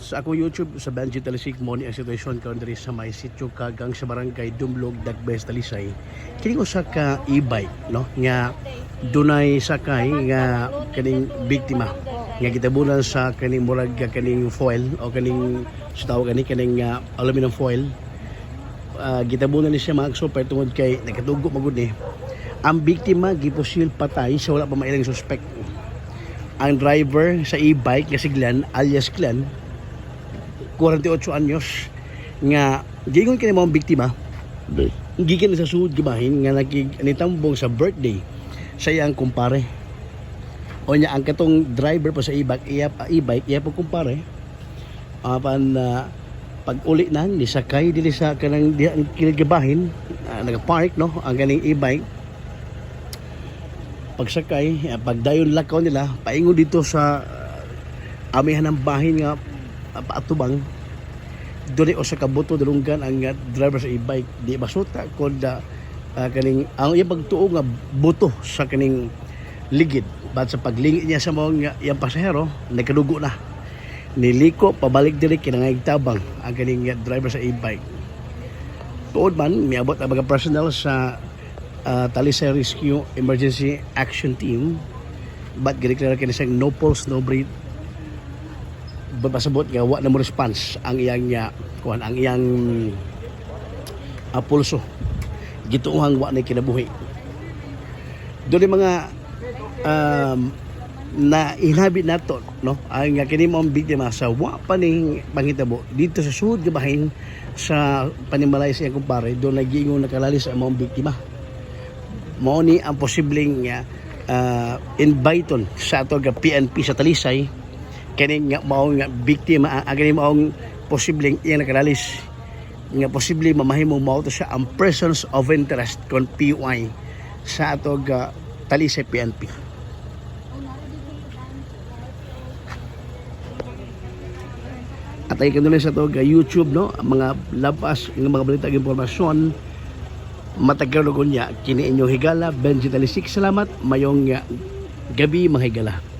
Sa ako YouTube sa Benji Talisik mo ni ang sitwasyon karon diri sa may sitio Kagang sa barangay Dumlog, Dagbes, Talisay. Kini usa ka e-bike no nga dunay sakay nga kaning biktima nga gitabunan sa kaning murag kaning foil o kaning sa tawag kaning aluminum foil. Gitabunan ni siya mga super tungod kay nagatugo magud ni. Ang biktima gipusil patay sa wala pa mailang suspect. Ang driver sa e-bike nga si Glenn alias Glenn 48 anyos nga giingon kini mga biktima gikan sa suod gibahin nga nitambong sa birthday sa iyang kumpare o nya ang katong driver pa sa e-bike iya pa kumpare apan pag uli na ni sakay dili sa kanang gibahin nagapark no ang ganing e-bike pagsakay pagdayon lakaw nila paingon dito sa amihan ng bahin nga paatubang dili o sa kabuto dalunggan ang driver sa e-bike di basuta kod kaning ang iya pagtuo nga buto sa kaning ligid bad sa paglingit niya sa mga iyang pasahero nagkadugo na niliko pabalik diri kinangay tabang ang kaning driver sa e-bike tuod man miabot ang mga personnel sa Talisay Rescue Emergency Action Team but gideklara kini sa no pulse no breath babasabot nga wa na mo response ang iyang kuan ang iyang pulso gituuhang wa na kinabuhi dili mga na inabi nato no ang kini mo biktima sa wa pa ning panghitabo dito sa sud gabahin sa panimalay sa iyang kumpare do nagiingon nakalalis ang mga biktima mao ni ang posibleng inviton sa ato ga PNP sa Talisay kani nga mao nga biktima ang kani maong posibleng iyang nakalalis nga posible mamahimong mao to siya ang persons of interest kon PY sa ato ga Talisay PNP. At ay kanila sa ato ga YouTube no ang mga labas ng mga balita ug impormasyon matagal ko niya kini inyo higala Benji Talisik. Salamat mayong gabi mga higala.